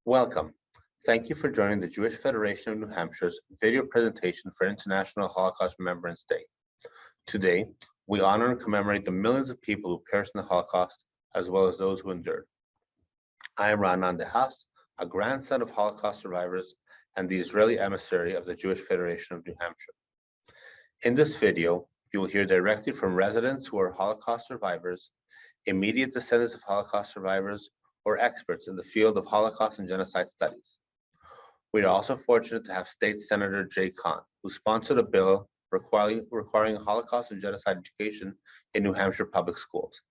Welcome. Thank you for joining the Jewish Federation of New Hampshire's video presentation for International Holocaust Remembrance Day. Today, we honor and commemorate the millions of people who perished in the Holocaust, as well as those who endured. I am Ra'anan Dehas, a grandson of Holocaust survivors and the Israeli emissary of the Jewish Federation of New Hampshire. In this video, you will hear directly from residents who are Holocaust survivors, immediate descendants of Holocaust survivors, or experts in the field of Holocaust and genocide studies. We are also fortunate to have State Senator Jay Kahn, who sponsored a bill requiring Holocaust and genocide education in New Hampshire public schools.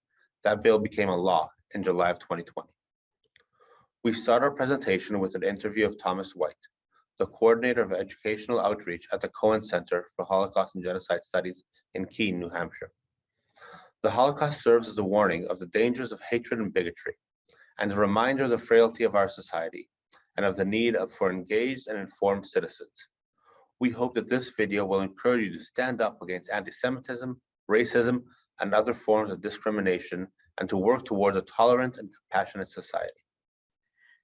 That bill became a law in July of 2020. We start our presentation with an interview of Thomas White, the coordinator of educational outreach at the Cohen Center for Holocaust and Genocide Studies in Keene, New Hampshire. The Holocaust serves as a warning of the dangers of hatred and bigotry, and a reminder of the frailty of our society and of the need for engaged and informed citizens. We hope that this video will encourage you to stand up against anti-Semitism, racism, and other forms of discrimination, and to work towards a tolerant and compassionate society.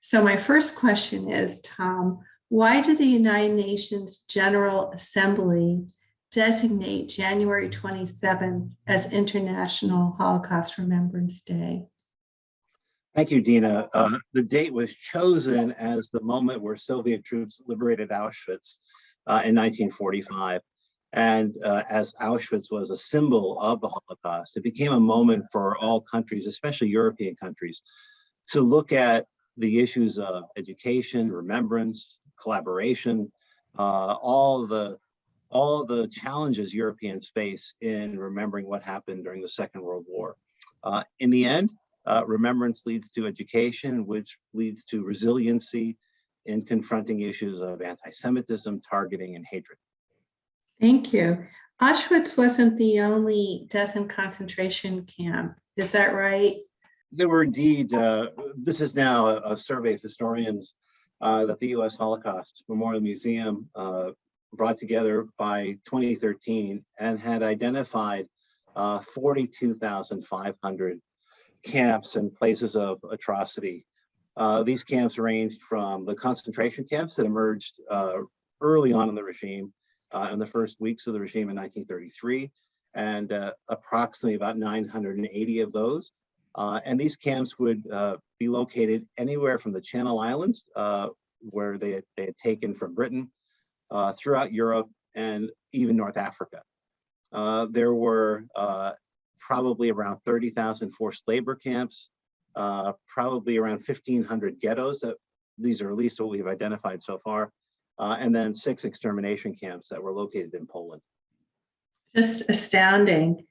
So my first question is, Tom, why did the United Nations General Assembly designate January 27th as International Holocaust Remembrance Day? Thank you, Dina. The date was chosen as the moment where Soviet troops liberated Auschwitz in 1945. And as Auschwitz was a symbol of the Holocaust, it became a moment for all countries, especially European countries, to look at the issues of education, remembrance, collaboration, all the challenges Europeans face in remembering what happened during the Second World War. In the end, remembrance leads to education, which leads to resiliency in confronting issues of anti-Semitism, targeting, and hatred. Thank you. Auschwitz wasn't the only death and concentration camp. Is that right? There were indeed, this is now a survey of historians that the U.S. Holocaust Memorial Museum brought together by 2013 and had identified 42,500 camps and places of atrocity. These camps ranged from the concentration camps that emerged early on in the regime, in the first weeks of the regime in 1933, and approximately about 980 of those. And these camps would be located anywhere from the Channel Islands, where they had taken from Britain, throughout Europe, and even North Africa. There were probably around 30,000 forced labor camps, probably around 1,500 ghettos. These are at least what we've identified so far, and then 6 extermination camps that were located in Poland. Just astounding.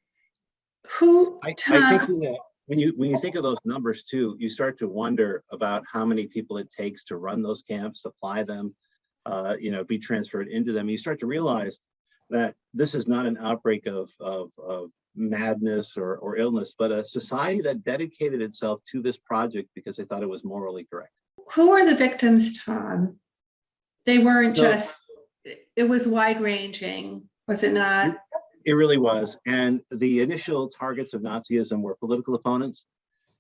I think that when you think of those numbers too, you start to wonder about how many people it takes to run those camps, supply them, be transferred into them. You start to realize that this is not an outbreak of madness or illness, but a society that dedicated itself to this project because they thought it was morally correct. Who are the victims, Tom? They weren't it was wide ranging, was it not? It really was. And the initial targets of Nazism were political opponents.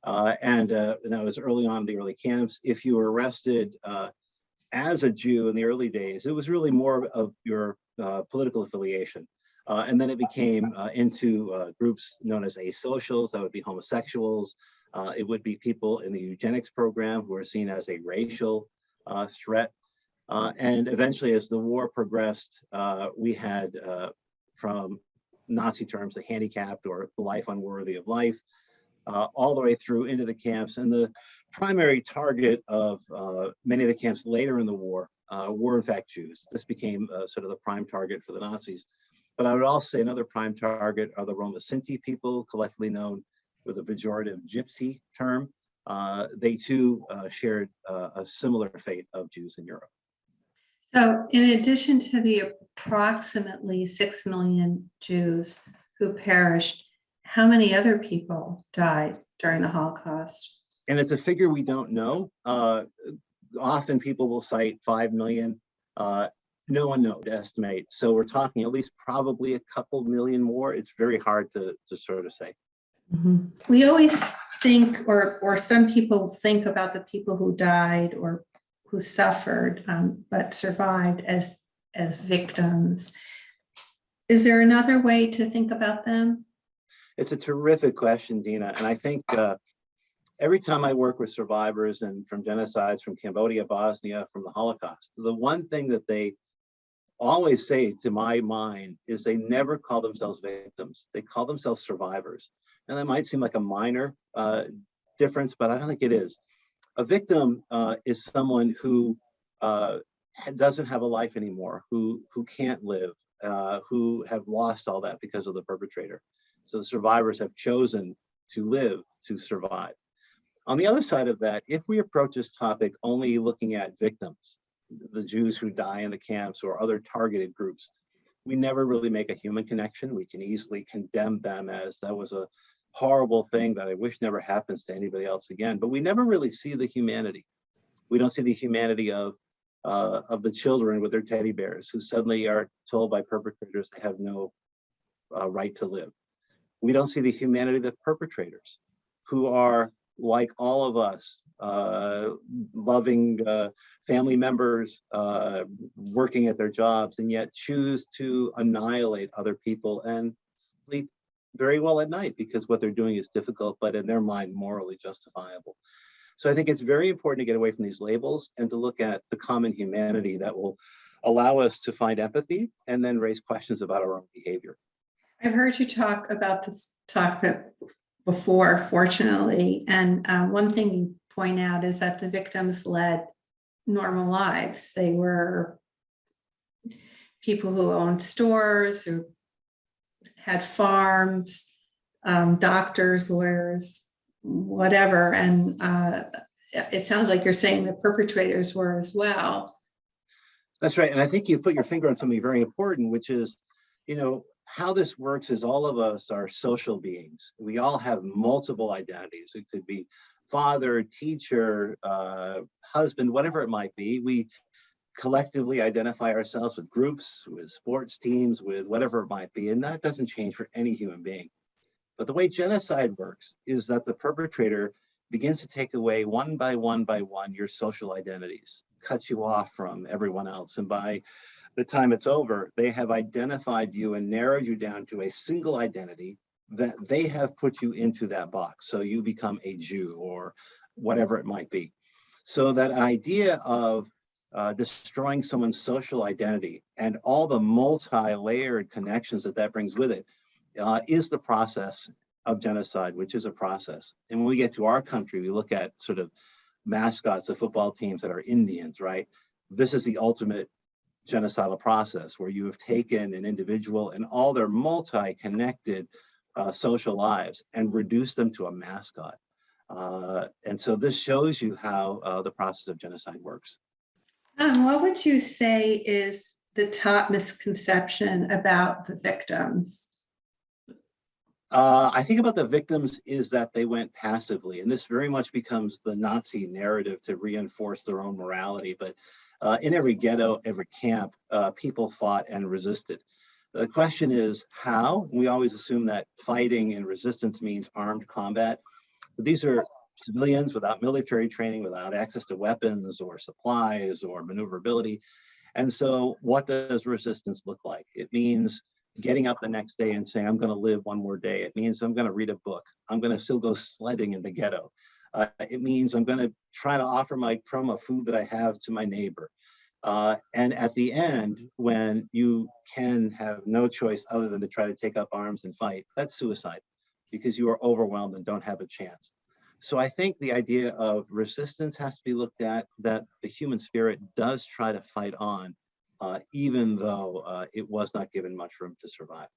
And that was early on in the early camps. If you were arrested as a Jew in the early days, it was really more of your political affiliation. And then it became into groups known as asocials. That would be homosexuals. It would be people in the eugenics program who were seen as a racial threat. And eventually, as the war progressed, we had from Nazi terms, the handicapped or the life unworthy of life, all the way through into the camps. And the primary target of many of the camps later in the war were in fact Jews. This became sort of the prime target for the Nazis. But I would also say another prime target are the Roma Sinti people, collectively known with a pejorative gypsy term. They too shared a similar fate of Jews in Europe. So in addition to the approximately 6 million Jews who perished, how many other people died during the Holocaust? And it's a figure we don't know. Often people will cite 5 million. No one knows to estimate. So we're talking at least probably a couple million more. It's very hard to sort of say. Mm-hmm. We always think, or some people think about the people who died or who suffered but survived as victims. Is there another way to think about them? It's a terrific question, Dina. And I think every time I work with survivors and from genocides from Cambodia, Bosnia, from the Holocaust, the one thing that they always say, to my mind, is they never call themselves victims. They call themselves survivors. And that might seem like a minor difference, but I don't think it is. A victim is someone who doesn't have a life anymore, who can't live, who have lost all that because of the perpetrator. So the survivors have chosen to live, to survive. On the other side of that, if we approach this topic only looking at victims, the Jews who die in the camps or other targeted groups, we never really make a human connection. We can easily condemn them as that was a horrible thing that I wish never happens to anybody else again, but we never really see the humanity. We don't see the humanity of the children with their teddy bears who suddenly are told by perpetrators they have no right to live. We don't see the humanity of the perpetrators who are like all of us, loving family members, working at their jobs, and yet choose to annihilate other people and sleep very well at night because what they're doing is difficult, but in their mind, morally justifiable. So I think it's very important to get away from these labels and to look at the common humanity that will allow us to find empathy and then raise questions about our own behavior. I've heard you talk about this topic before, fortunately, and one thing you point out is that the victims led normal lives. They were people who owned stores, who had farms, doctors, lawyers, whatever. And it sounds like you're saying the perpetrators were as well. That's right. And I think you put your finger on something very important, which is, how this works is all of us are social beings. We all have multiple identities. It could be father, teacher, husband, whatever it might be. We collectively identify ourselves with groups, with sports teams, with whatever it might be. And that doesn't change for any human being. But the way genocide works is that the perpetrator begins to take away one by one your social identities, cuts you off from everyone else. And by the time it's over, they have identified you and narrowed you down to a single identity that they have put you into that box. So you become a Jew or whatever it might be. So that idea of destroying someone's social identity and all the multi-layered connections that brings with it is the process of genocide, which is a process. And when we get to our country, we look at sort of mascots of football teams that are Indians, right? This is the ultimate genocidal process where you have taken an individual and all their multi-connected social lives and reduced them to a mascot. And so this shows you how the process of genocide works. What would you say is the top misconception about the victims? I think about the victims is that they went passively, and this very much becomes the Nazi narrative to reinforce their own morality. But in every ghetto, every camp, people fought and resisted. The question is how? We always assume that fighting and resistance means armed combat. But these are civilians without military training, without access to weapons or supplies or maneuverability. And so what does resistance look like? It means getting up the next day and saying, I'm going to live one more day. It means I'm going to read a book. I'm going to still go sledding in the ghetto. It means I'm going to try to offer my crumb of food that I have to my neighbor. And at the end, when you can have no choice other than to try to take up arms and fight, that's suicide because you are overwhelmed and don't have a chance. So I think the idea of resistance has to be looked at, that the human spirit does try to fight on, even though it was not given much room to survive.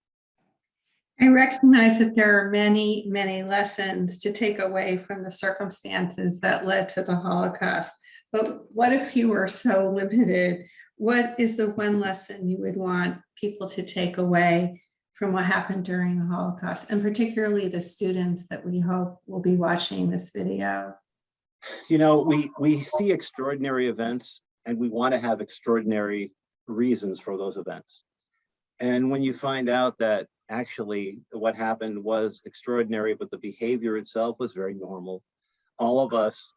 I recognize that there are many, many lessons to take away from the circumstances that led to the Holocaust. But what if you were so limited? What is the one lesson you would want people to take away from what happened during the Holocaust, and particularly the students that we hope will be watching this video? You know, we see extraordinary events and we want to have extraordinary reasons for those events. And when you find out that actually what happened was extraordinary, but the behavior itself was very normal, all of us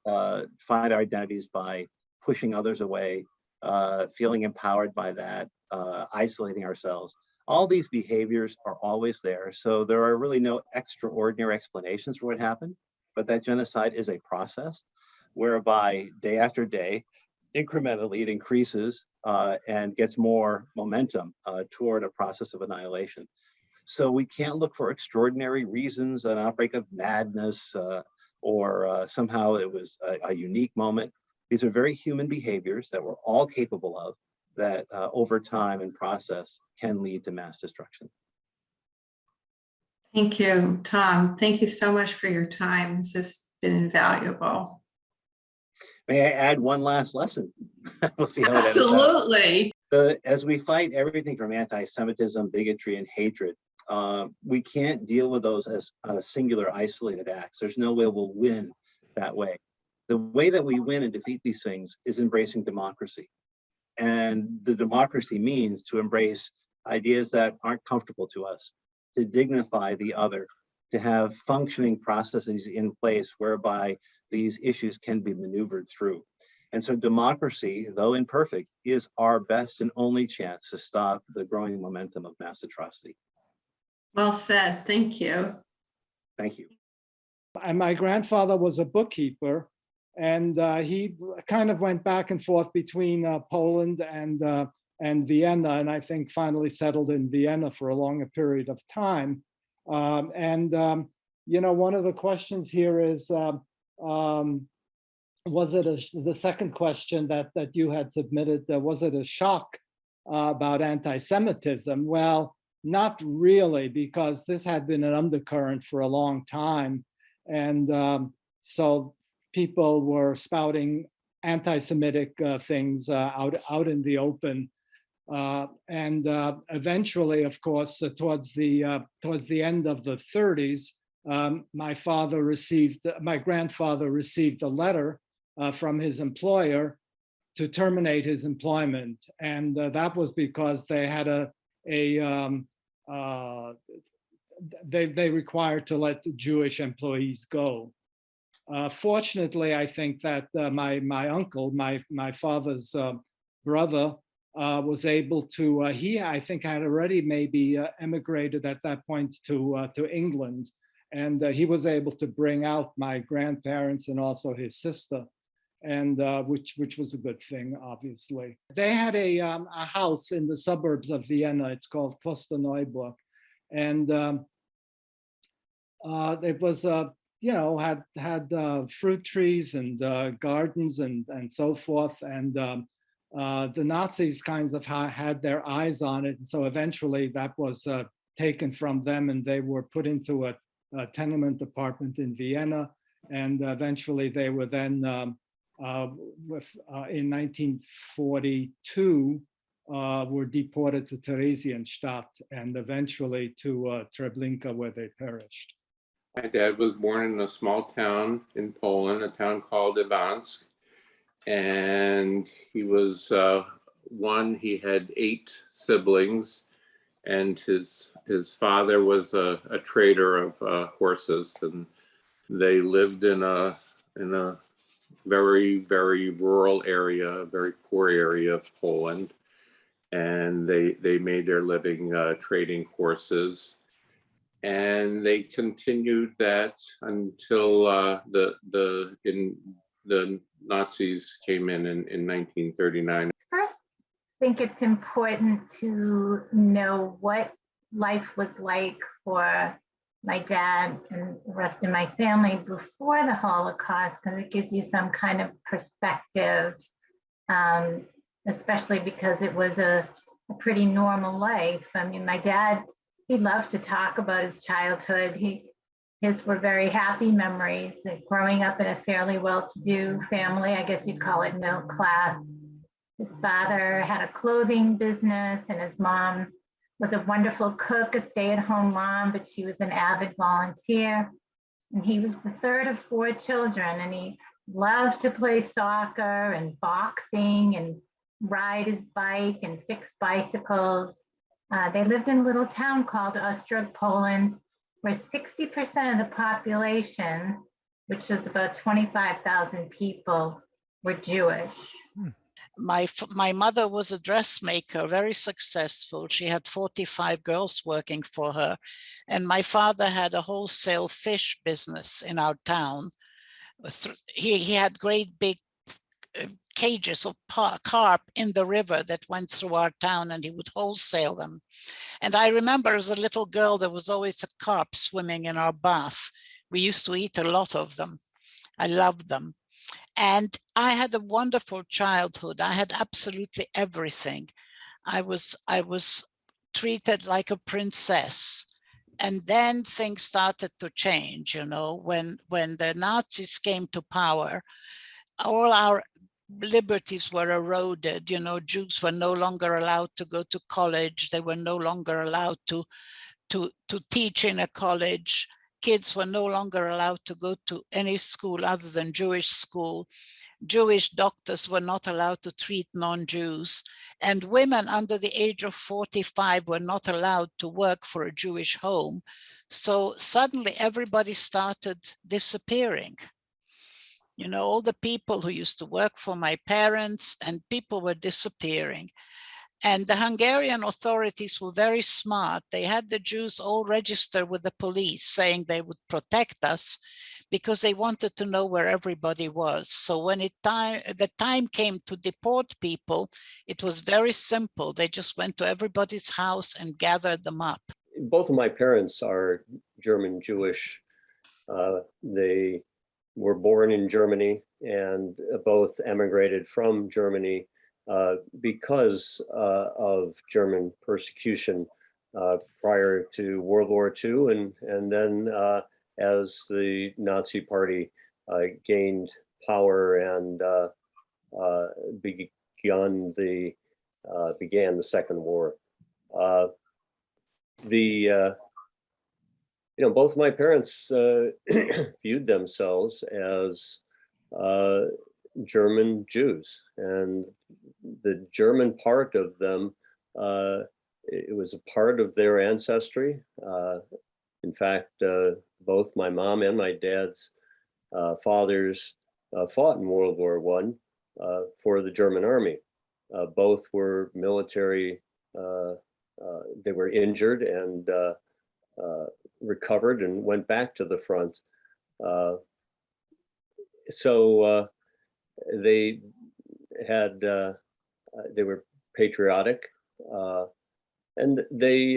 find our identities by pushing others away, feeling empowered by that, isolating ourselves. All these behaviors are always there. So there are really no extraordinary explanations for what happened, but that genocide is a process whereby day after day, incrementally it increases and gets more momentum toward a process of annihilation. So we can't look for extraordinary reasons, an outbreak of madness, or somehow it was a unique moment. These are very human behaviors that we're all capable of, that over time and process can lead to mass destruction. Thank you, Tom. Thank you so much for your time. This has been invaluable. May I add one last lesson? We'll see how it ends up. Absolutely. As we fight everything from anti-Semitism, bigotry, and hatred, we can't deal with those as singular, isolated acts. There's no way we'll win that way. The way that we win and defeat these things is embracing democracy. And the democracy means to embrace ideas that aren't comfortable to us, to dignify the other, to have functioning processes in place whereby these issues can be maneuvered through. And so democracy, though imperfect, is our best and only chance to stop the growing momentum of mass atrocity. Well said. Thank you. Thank you. And my grandfather was a bookkeeper, and he kind of went back and forth between Poland and Vienna, and I think finally settled in Vienna for a longer period of time. You know, one of the questions here is, was it the second question that you had submitted, was it a shock about anti-Semitism? Well, not really, because this had been an undercurrent for a long time. And so people were spouting anti-Semitic things out in the open. Eventually, of course, towards the end of the 30s, my grandfather received a letter from his employer to terminate his employment, and that was because they had they required to let Jewish employees go. Fortunately, I think that my uncle, my father's brother, was able to. He, I think, had already maybe emigrated at that point to England, and he was able to bring out my grandparents and also his sister, and which was a good thing, obviously. They had a house in the suburbs of Vienna. It's called Klosterneuburg, and it was you know, had fruit trees and gardens and so forth, and the Nazis kind of had their eyes on it, and so eventually that was taken from them, and they were put into a tenement apartment in Vienna, and eventually they were then in 1942 were deported to Theresienstadt and eventually to Treblinka, where they perished. My dad was born in a small town in Poland, a town called Iwansk, and he was he had 8 siblings, and his father was a trader of horses, and they lived in a very, very rural area, a very poor area of Poland, and they made their living trading horses. And they continued that until the Nazis came in 1939. First, I think it's important to know what life was like for my dad and the rest of my family before the Holocaust, because it gives you some kind of perspective, especially because it was a pretty normal life. I mean, my dad, he loved to talk about his childhood. His were very happy memories, like growing up in a fairly well-to-do family. I guess you'd call it middle class. His father had a clothing business, and his mom was a wonderful cook, a stay-at-home mom, but she was an avid volunteer. And he was the third of 4 children, and he loved to play soccer and boxing and ride his bike and fix bicycles. They lived in a little town called Ostrog, Poland, where 60% of the population, which was about 25,000 people, were Jewish? My mother was a dressmaker, very successful. She had 45 girls working for her. And my father had a wholesale fish business in our town. He had great big cages of carp in the river that went through our town, and he would wholesale them. And I remember as a little girl, there was always a carp swimming in our bath. We used to eat a lot of them. I loved them. And I had a wonderful childhood. I had absolutely everything. I was treated like a princess. And then things started to change, you know, when the Nazis came to power, all our liberties were eroded. You know, Jews were no longer allowed to go to college. They were no longer allowed to teach in a college. Kids were no longer allowed to go to any school other than Jewish school. Jewish doctors were not allowed to treat non-Jews, and women under the age of 45 were not allowed to work for a Jewish home. So suddenly everybody started disappearing. You know, all the people who used to work for my parents and people were disappearing. And the Hungarian authorities were very smart. They had the Jews all register with the police saying they would protect us because they wanted to know where everybody was. So when the time came to deport people, it was very simple. They just went to everybody's house and gathered them up. Both of my parents are German Jewish. They were born in Germany and both emigrated from Germany because of German persecution prior to World War II, and then as the Nazi Party gained power and began the Second War. Both my parents viewed themselves as German Jews, and the German part of them, it was a part of their ancestry. In fact, both my mom and my dad's fathers fought in World War I for the German army. Both were military, they were injured and recovered and went back to the front. So they were patriotic, and they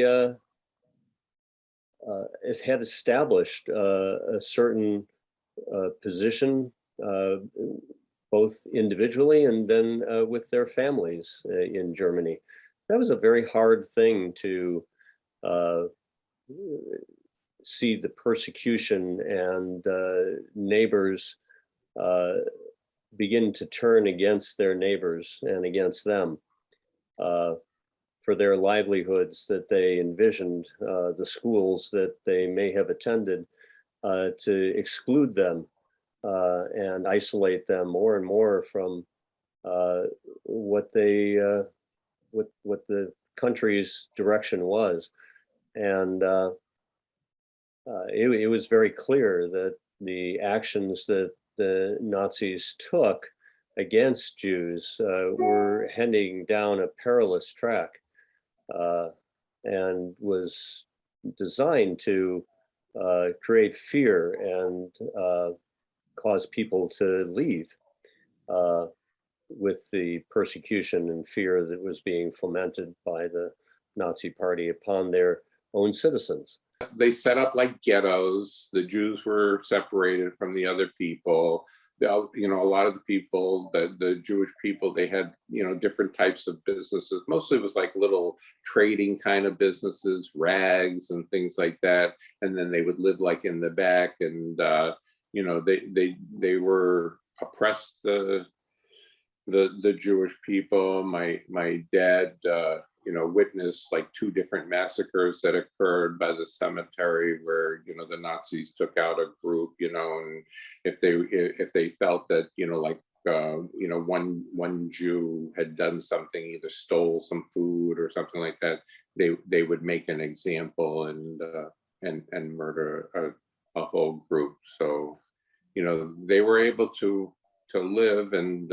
had established a certain position, both individually and then with their families in Germany. That was a very hard thing to see, the persecution and neighbors begin to turn against their neighbors and against them for their livelihoods that they envisioned, the schools that they may have attended, to exclude them and isolate them more and more from what the country's direction was. And it was very clear that the actions that the Nazis took against Jews were heading down a perilous track and was designed to create fear and cause people to leave with the persecution and fear that was being fomented by the Nazi Party upon their own citizens. They set up like ghettos. The Jews were separated from the other people. A lot of the people, the Jewish people, they had, different types of businesses. Mostly it was like little trading kind of businesses, rags and things like that. And then they would live like in the back, and they were oppressed, the Jewish people. My dad witnessed like 2 different massacres that occurred by the cemetery where, the Nazis took out a group, and if they felt that, one Jew had done something, either stole some food or something like that, they would make an example and murder a whole group. So, they were able to to live. And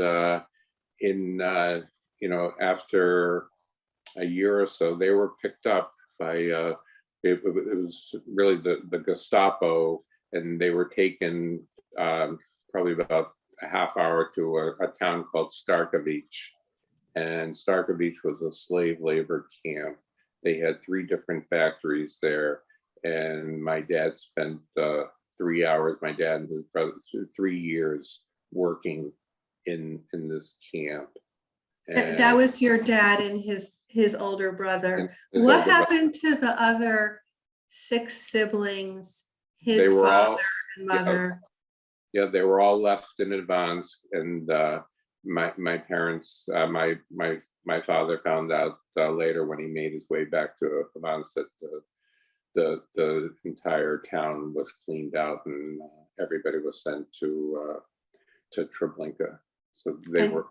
after a year or so, they were picked up by it was really the Gestapo, and they were taken probably about a half hour to a town called Starka Beach. And Starka Beach was a slave labor camp. They had 3 different factories there, and my dad spent 3 hours, my dad and his brother, 3 years working in this camp. That was your dad and his older brother. What happened to the other 6 siblings, his father and mother? Yeah, they were all left in Advance, and my parents, my father found out later when he made his way back to Advance that the entire town was cleaned out and everybody was sent to Treblinka. So they were,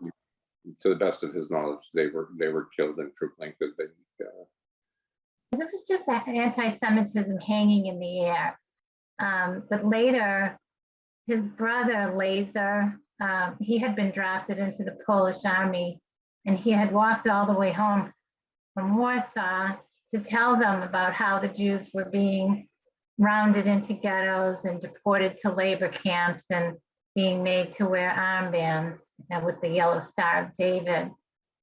to the best of his knowledge, they were killed in Treblinka. There was just that anti-Semitism hanging in the air. But later, his brother, Laser, he had been drafted into the Polish army, and he had walked all the way home from Warsaw to tell them about how the Jews were being rounded into ghettos and deported to labor camps and being made to wear armbands with the yellow Star of David.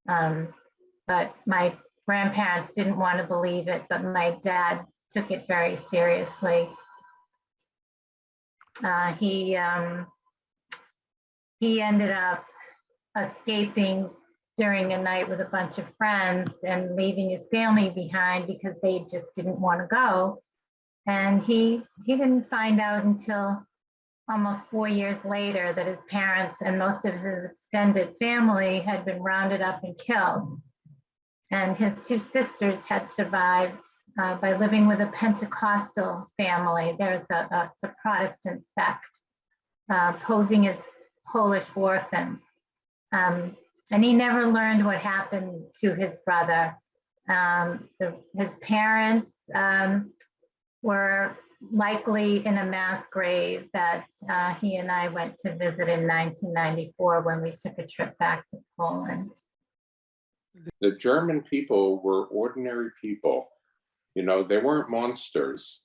But my grandparents didn't want to believe it, but my dad took it very seriously. He ended up escaping during a night with a bunch of friends and leaving his family behind because they just didn't want to go. And he didn't find out until almost 4 years later that his parents and most of his extended family had been rounded up and killed. And his 2 sisters had survived by living with a Pentecostal family. It's a Protestant sect, posing as Polish orphans. And he never learned what happened to his brother. His parents were likely in a mass grave that he and I went to visit in 1994 when we took a trip back to Poland. The German people were ordinary people. You know, they weren't monsters.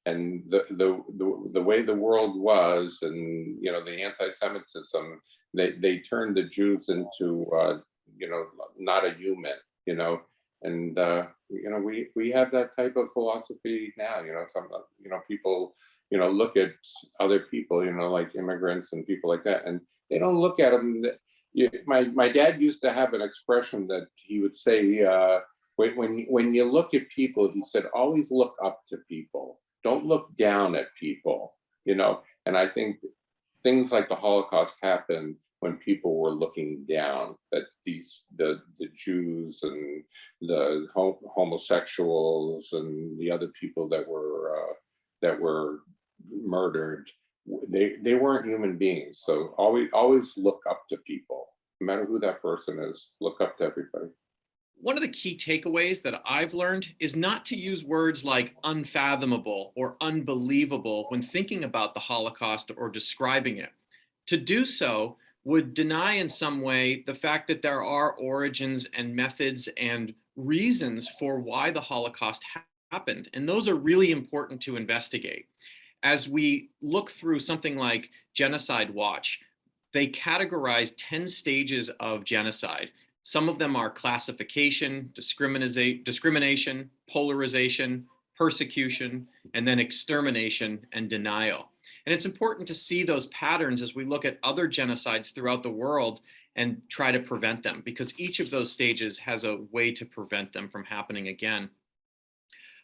And the way the world was, and the anti-Semitism, they turned the Jews into not a human. And we have that type of philosophy now. Some people look at other people, like immigrants and people like that, and they don't look at them. My dad used to have an expression that he would say, when you look at people, he said, always look up to people. Don't look down at people, And I think things like the Holocaust happened when people were looking down, that the Jews and the homosexuals and the other people that were murdered, they weren't human beings. So always look up to people, no matter who that person is. Look up to everybody. One of the key takeaways that I've learned is not to use words like unfathomable or unbelievable when thinking about the Holocaust or describing it. To do so would deny in some way the fact that there are origins and methods and reasons for why the Holocaust happened. And those are really important to investigate. As we look through something like Genocide Watch, they categorize 10 stages of genocide. Some of them are classification, discrimination, polarization, persecution, and then extermination and denial. And it's important to see those patterns as we look at other genocides throughout the world and try to prevent them, because each of those stages has a way to prevent them from happening again.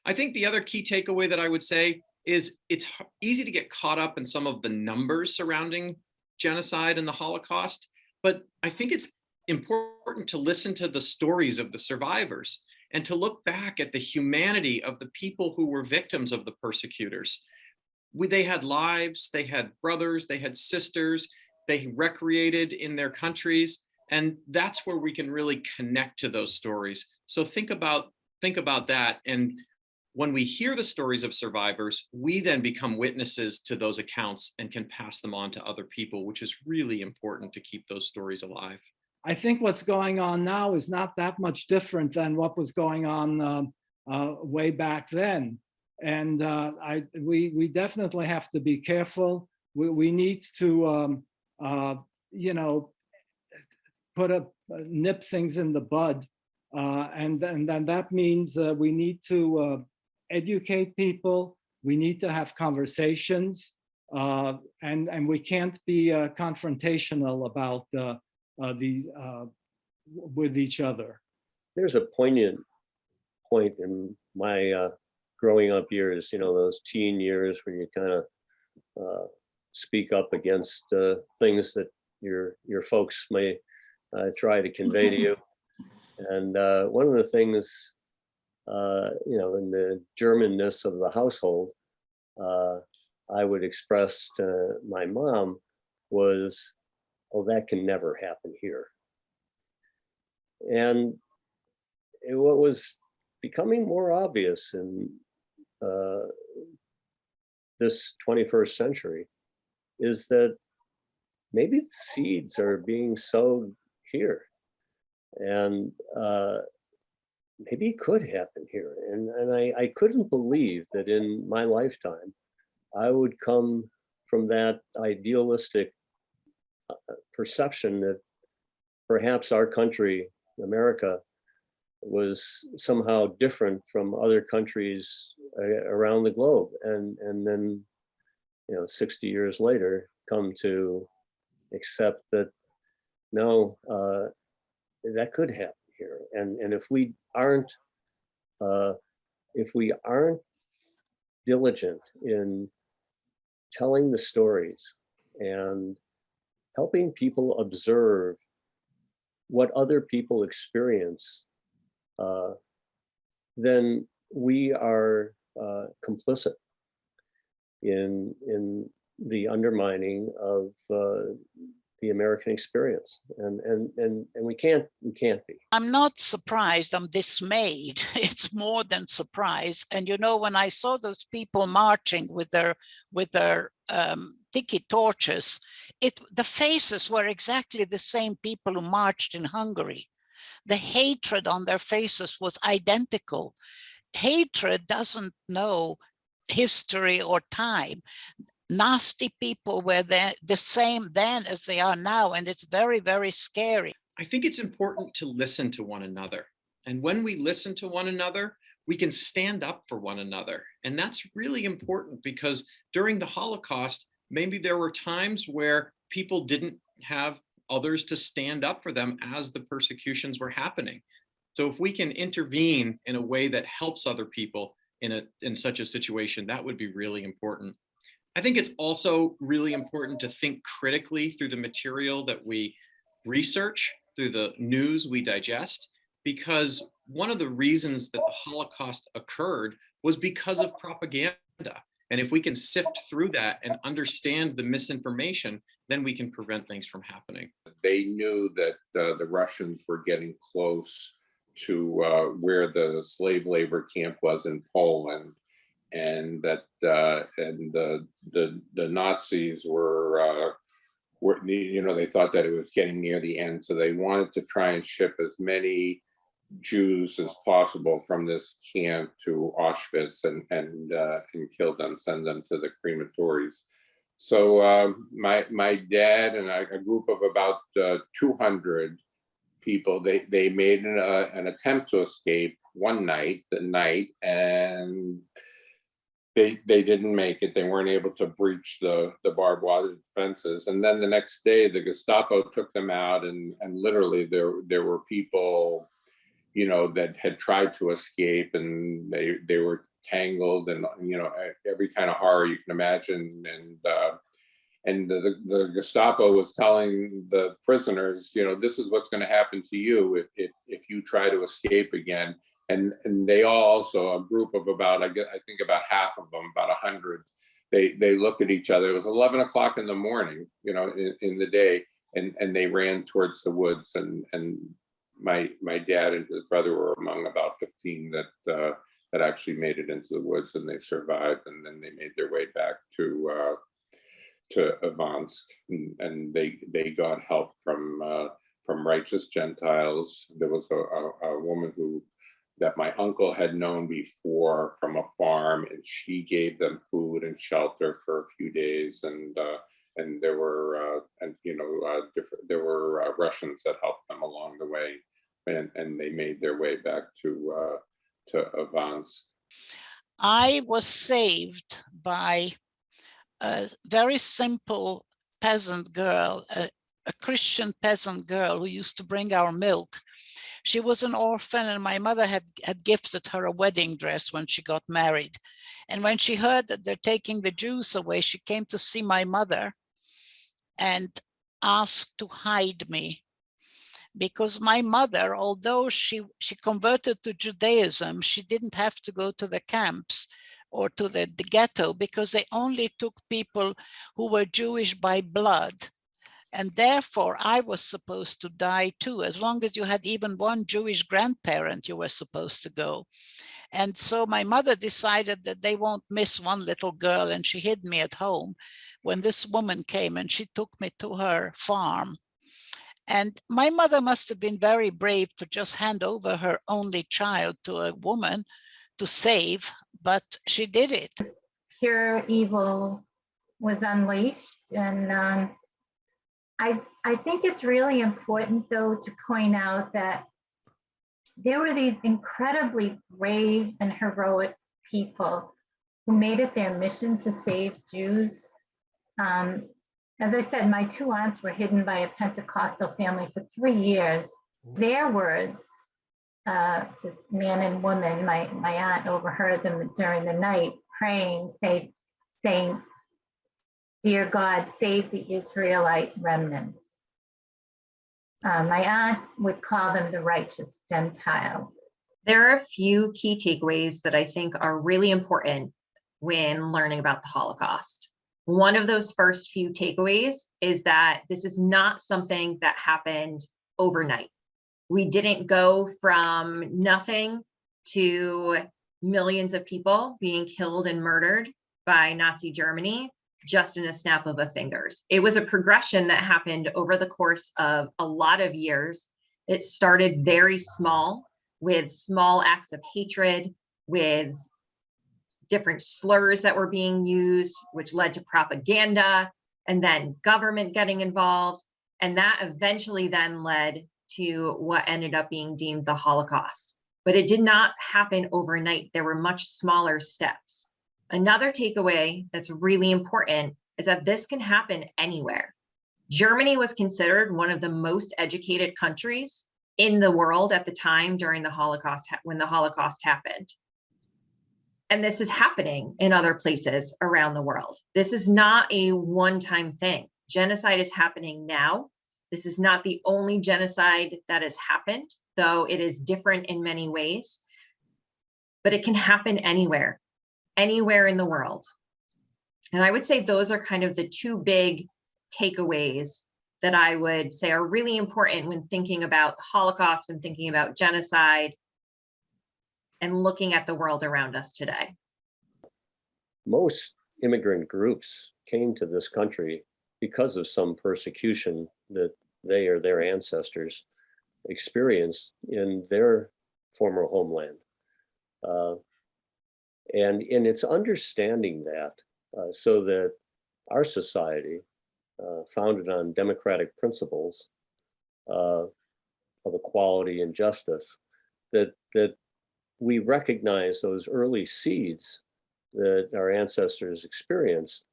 I think the other key takeaway that I would say is it's easy to get caught up in some of the numbers surrounding genocide and the Holocaust, but I think it's important to listen to the stories of the survivors and to look back at the humanity of the people who were victims of the persecutors. They had lives, they had brothers, they had sisters, they recreated in their countries, and that's where we can really connect to those stories. So think about that, and when we hear the stories of survivors, we then become witnesses to those accounts and can pass them on to other people, which is really important to keep those stories alive. I think what's going on now is not that much different than what was going on way back then. And we definitely have to be careful. We need to, nip things in the bud. And then that means we need to educate people. We need to have conversations, and we can't be confrontational about with each other. There's a poignant point in my growing up years, those teen years when you kind of speak up against things that your folks may try to convey to you. And one of the things, in the Germanness of the household, I would express to my mom was, "Oh, that can never happen here." And what was becoming more obvious in this 21st century is that maybe the seeds are being sowed here. And maybe it could happen here. And I couldn't believe that in my lifetime, I would come from that idealistic perception that perhaps our country, America, was somehow different from other countries around the globe. And then, 60 years later, come to accept that, no, that could happen here. And if we aren't diligent in telling the stories and helping people observe what other people experience, then we are complicit in the undermining of the American experience, and we can't be. I'm not surprised, I'm dismayed. It's more than surprise. And when I saw those people marching with their tiki torches, the faces were exactly the same people who marched in Hungary. The hatred on their faces was identical. Hatred doesn't know history or time. Nasty people were the same then as they are now, and it's very, very scary. I think it's important to listen to one another. And when we listen to one another, we can stand up for one another. And that's really important because during the Holocaust, maybe there were times where people didn't have others to stand up for them as the persecutions were happening. So if we can intervene in a way that helps other people in such a situation, that would be really important. I think it's also really important to think critically through the material that we research, through the news we digest, because one of the reasons that the Holocaust occurred was because of propaganda. And if we can sift through that and understand the misinformation, then we can prevent things from happening. They knew that the Russians were getting close to where the slave labor camp was in Poland, and that the Nazis were they thought that it was getting near the end, so they wanted to try and ship as many Jews as possible from this camp to Auschwitz and kill them, send them to the crematories. So my dad and a group of about 200 people, they made an attempt to escape one night, and they didn't make it. They weren't able to breach the barbed wire fences. And then the next day, the Gestapo took them out, and literally there were people, that had tried to escape, and they were tangled, and every kind of horror you can imagine. And the Gestapo was telling the prisoners, this is what's going to happen to you if you try to escape again. And they all also, a group of about, I think about half of them, about 100, they looked at each other. It was 11 o'clock in the morning, in the day, and they ran towards the woods. And my dad and his brother were among about 15 that that actually made it into the woods, and they survived, and then they made their way back to Ivansk, and they got help from righteous Gentiles. There was a woman that my uncle had known before from a farm, and she gave them food and shelter for a few days, and there were there were Russians that helped them along the way, and they made their way back to Ivansk. I was saved by a very simple peasant girl, a Christian peasant girl who used to bring our milk. She was an orphan, and my mother had gifted her a wedding dress when she got married. And when she heard that they're taking the Jews away, she came to see my mother and asked to hide me. Because my mother, although she converted to Judaism, she didn't have to go to the camps or to the ghetto, because they only took people who were Jewish by blood. And therefore, I was supposed to die too. As long as you had even one Jewish grandparent, you were supposed to go. And so my mother decided that they won't miss one little girl, and she hid me at home when this woman came, and she took me to her farm. And my mother must have been very brave to just hand over her only child to a woman to save, but she did it. Pure evil was unleashed. And I think it's really important, though, to point out that there were these incredibly brave and heroic people who made it their mission to save Jews. As I said, my two aunts were hidden by a Pentecostal family for 3 years. Their words, this man and woman, my aunt overheard them during the night praying, saying, "Dear God, save the Israelite remnants." My aunt would call them the righteous Gentiles. There are a few key takeaways that I think are really important when learning about the Holocaust. One of those first few takeaways is that this is not something that happened overnight. We didn't go from nothing to millions of people being killed and murdered by Nazi Germany just in a snap of a fingers. It was a progression that happened over the course of a lot of years. It started very small, with small acts of hatred, with different slurs that were being used, which led to propaganda, and then government getting involved. And that eventually then led to what ended up being deemed the Holocaust. But it did not happen overnight. There were much smaller steps. Another takeaway that's really important is that this can happen anywhere. Germany was considered one of the most educated countries in the world at the time during the Holocaust, when the Holocaust happened. And this is happening in other places around the world. This is not a one-time thing. Genocide is happening now. This is not the only genocide that has happened, though it is different in many ways. But it can happen anywhere in the world. And I would say those are kind of the two big takeaways that I would say are really important when thinking about the Holocaust, when thinking about genocide, and looking at the world around us today. Most immigrant groups came to this country because of some persecution that they or their ancestors experienced in their former homeland. And it's understanding that so that our society, founded on democratic principles of equality and justice, that we recognize those early seeds that our ancestors experienced,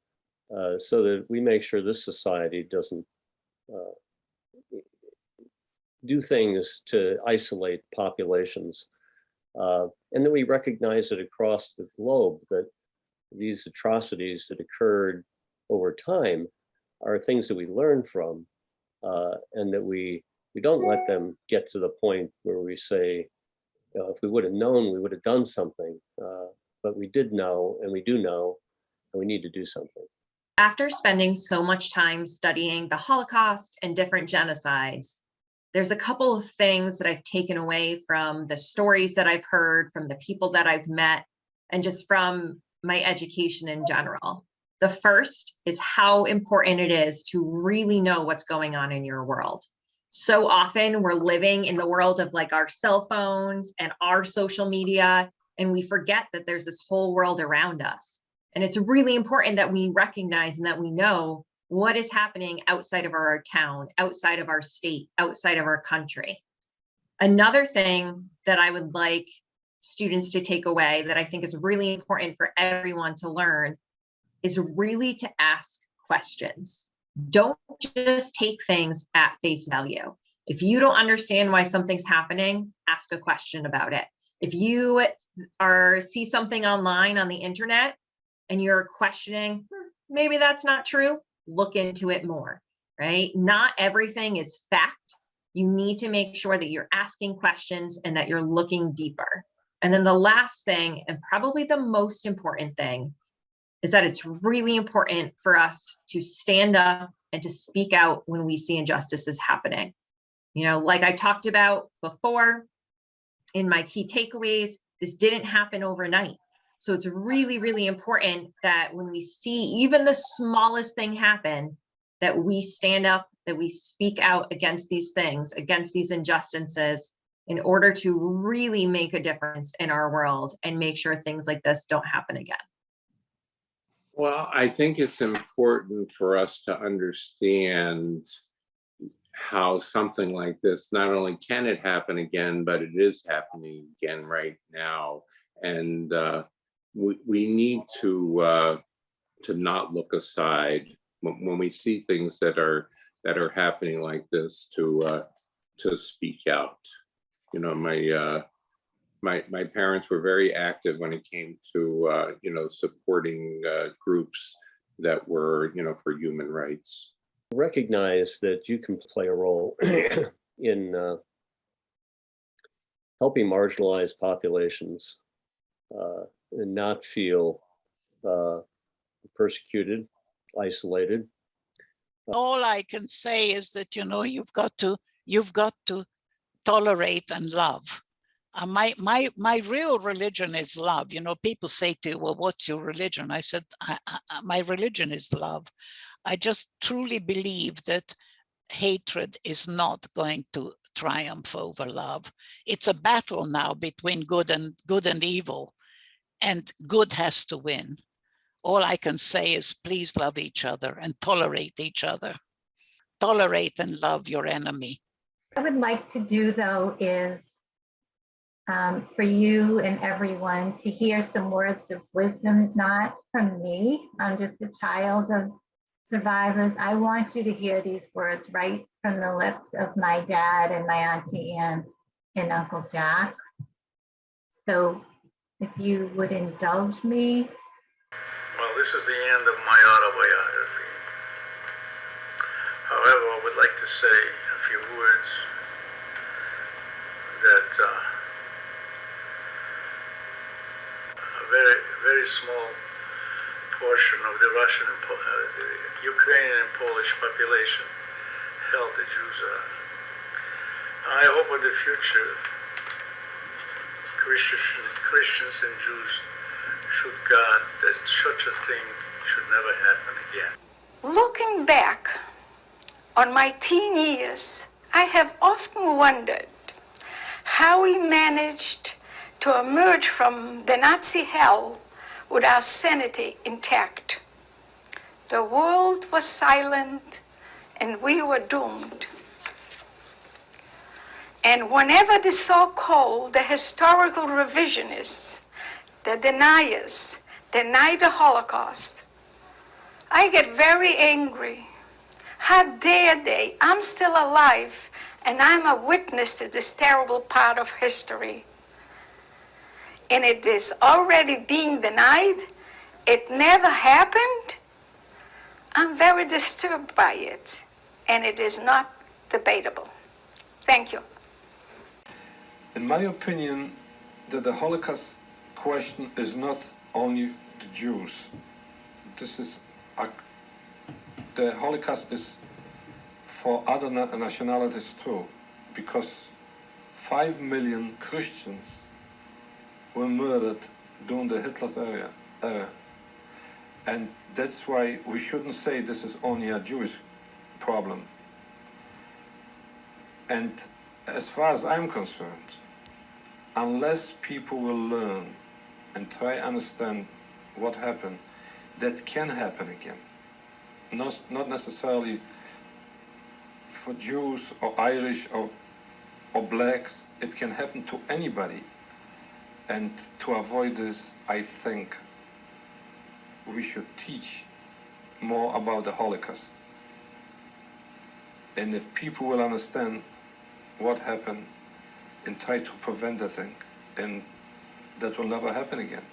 so that we make sure this society doesn't do things to isolate populations. And then we recognize it across the globe that these atrocities that occurred over time are things that we learn from, and that we don't let them get to the point where we say, if we would have known, we would have done something. But we did know, and we do know, and we need to do something. After spending so much time studying the Holocaust and different genocides, there's a couple of things that I've taken away from the stories that I've heard, from the people that I've met, and just from my education in general. The first is how important it is to really know what's going on in your world. So often we're living in the world of like our cell phones and our social media, and we forget that there's this whole world around us. And it's really important that we recognize and that we know what is happening outside of our town, outside of our state, outside of our country. Another thing that I would like students to take away that I think is really important for everyone to learn is really to ask questions. Don't just take things at face value. If you don't understand why something's happening, ask a question about it. If you see something online on the internet and you're questioning, maybe that's not true, look into it more, right? Not everything is fact. You need to make sure that you're asking questions and that you're looking deeper. And then the last thing, and probably the most important thing, is that it's really important for us to stand up and to speak out when we see injustices happening. You know, like I talked about before in my key takeaways, this didn't happen overnight. So it's really, really important that when we see even the smallest thing happen, that we stand up, that we speak out against these things, against these injustices, in order to really make a difference in our world and make sure things like this don't happen again. Well, I think it's important for us to understand how something like this, not only can it happen again, but it is happening again right now. And we need to not look aside when we see things that are happening like this, to speak out. You know, my parents were very active when it came to supporting groups that were for human rights. Recognize that you can play a role in helping marginalized populations and not feel persecuted, isolated. All I can say is that, you've got to tolerate and love. My real religion is love. People say to you, well, what's your religion? I said, my religion is love. I just truly believe that hatred is not going to triumph over love. It's a battle now between good and evil, and good has to win. All I can say is please love each other and tolerate each other. Tolerate and love your enemy. What I would like to do, though, is for you and everyone to hear some words of wisdom, not from me. I'm just a child of survivors. I want you to hear these words right from the lips of my dad and my Auntie Anne and Uncle Jack. So if you would indulge me. Well, this is the end of my autobiography. However, I would like to say a few words that a very, very small portion of the Russian, the Ukrainian and Polish population held the Jews are. I hope in the future Christians and Jews should God that such a thing should never happen again. Looking back on my teen years, I have often wondered how we managed to emerge from the Nazi hell with our sanity intact. The world was silent and we were doomed. And whenever the so-called, the historical revisionists, the deniers, deny the Holocaust, I get very angry. How dare they? I'm still alive and I'm a witness to this terrible part of history. And it is already being denied. It never happened. I'm very disturbed by it, and it is not debatable. Thank you. In my opinion, that the Holocaust question is not only the Jews. The Holocaust is for other nationalities too. because 5 million Christians were murdered during the Hitler's era. And that's why we shouldn't say this is only a Jewish problem. And as far as I'm concerned, unless people will learn and try to understand what happened, that can happen again. Not necessarily for Jews or Irish or blacks, it can happen to anybody. And to avoid this, I think we should teach more about the Holocaust. And if people will understand what happened and try to prevent the thing, and that will never happen again.